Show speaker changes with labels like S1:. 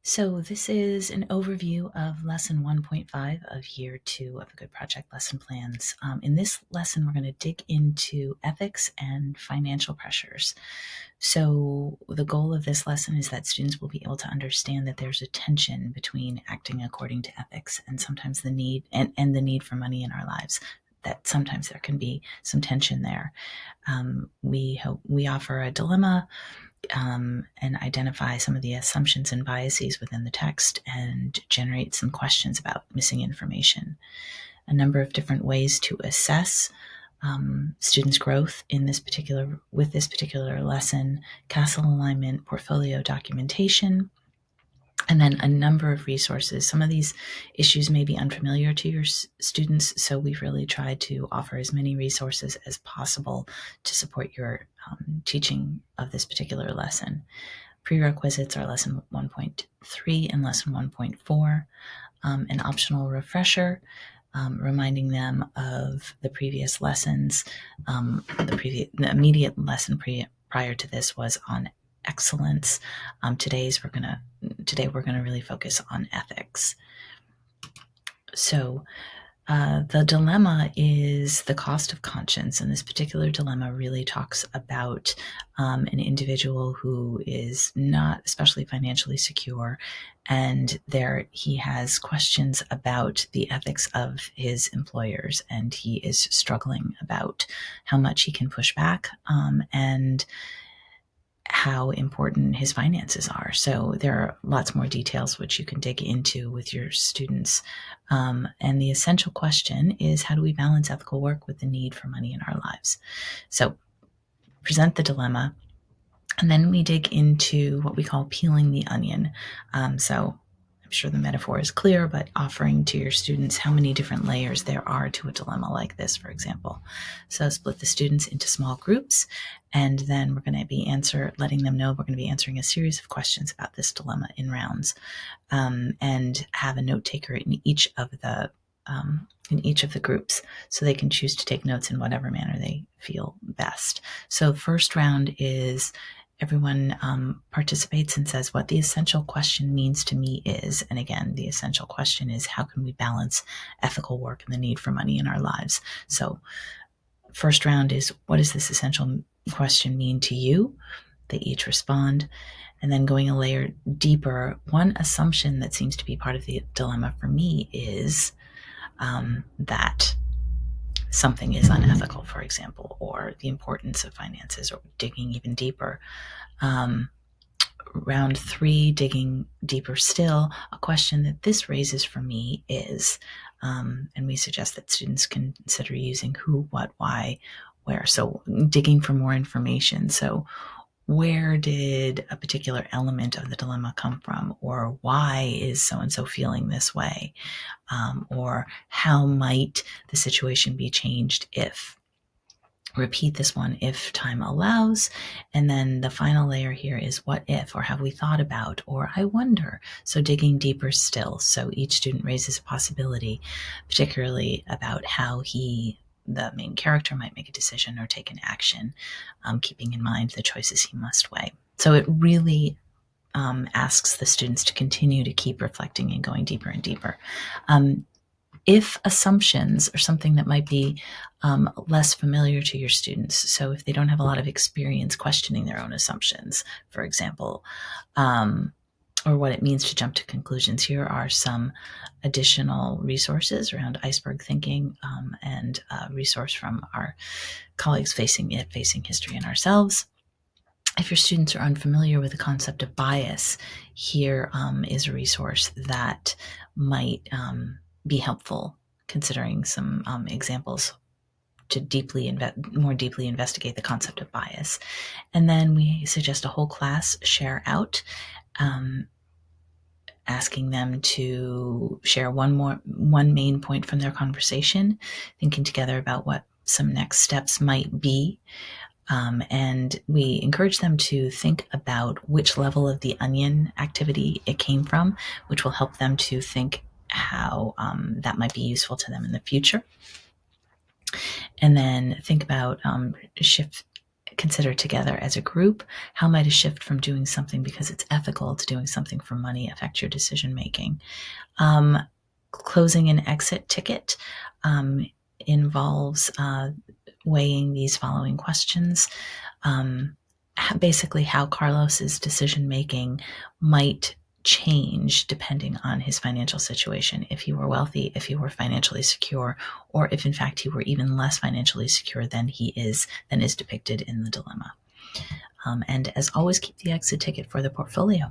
S1: So this is an overview of lesson 1.5 of year 2 of the Good Project lesson plans. In this lesson, we're going to dig into ethics and financial pressures. So the goal of this lesson is that students will be able to understand that there's a tension between acting according to ethics and sometimes the need and the need for money in our lives. That sometimes there can be some tension there. We offer a dilemma and identify some of the assumptions and biases within the text and generate some questions about missing information. A number of different ways to assess students' growth with this particular lesson: CASEL alignment, portfolio documentation, and then a number of resources. Some of these issues may be unfamiliar to your students, so we've really tried to offer as many resources as possible to support your teaching of this particular lesson. Prerequisites are lesson 1.3 and lesson 1.4. An optional refresher, reminding them of the previous lessons. The immediate lesson prior to this was on excellence. Today we're gonna really focus on ethics. So the dilemma is the cost of conscience, and this particular dilemma really talks about an individual who is not especially financially secure, and he has questions about the ethics of his employers, and he is struggling about how much he can push back and how important his finances are. So there are lots more details which you can dig into with your students. And the essential question is, how do we balance ethical work with the need for money in our lives? So present the dilemma, and then we dig into what we call peeling the onion. So I'm sure the metaphor is clear, but offering to your students how many different layers there are to a dilemma like this, for example. So split the students into small groups, and then we're going to be letting them know we're going to be answering a series of questions about this dilemma in rounds, and have a note taker in each of the groups, so they can choose to take notes in whatever manner they feel best. So first round is everyone participates and says what the essential question means to me is. And again, the essential question is, how can we balance ethical work and the need for money in our lives? So first round is, what does this essential question mean to you? They each respond. And then going a layer deeper, one assumption that seems to be part of the dilemma for me is that something is unethical, for example, or the importance of finances, or digging even deeper. Round 3, digging deeper still, a question that this raises for me is, and we suggest that students consider using who, what, why, where. So digging for more information. So where did a particular element of the dilemma come from? Or why is so-and-so feeling this way? Or how might the situation be changed if? Repeat this one if time allows. And then the final layer here is, what if, or have we thought about, or I wonder. So digging deeper still. So each student raises a possibility, particularly about how the main character, might make a decision or take an action, keeping in mind the choices he must weigh. So it really asks the students to continue to keep reflecting and going deeper and deeper. If assumptions are something that might be less familiar to your students, so if they don't have a lot of experience questioning their own assumptions, for example, or what it means to jump to conclusions, here are some additional resources around iceberg thinking, and a resource from our colleagues facing history and ourselves. If your students are unfamiliar with the concept of bias, here is a resource that might be helpful, considering some examples to more deeply investigate the concept of bias. And then we suggest a whole class share out, asking them to share one main point from their conversation, thinking together about what some next steps might be. And we encourage them to think about which level of the onion activity it came from, which will help them to think how that might be useful to them in the future. And then think about consider together as a group. How might a shift from doing something because it's ethical to doing something for money affect your decision making? Closing an exit ticket involves weighing these following questions. Basically, how Carlos's decision making might change depending on his financial situation. If he were wealthy, if he were financially secure, or if in fact he were even less financially secure than is depicted in the dilemma. And as always, keep the exit ticket for the portfolio.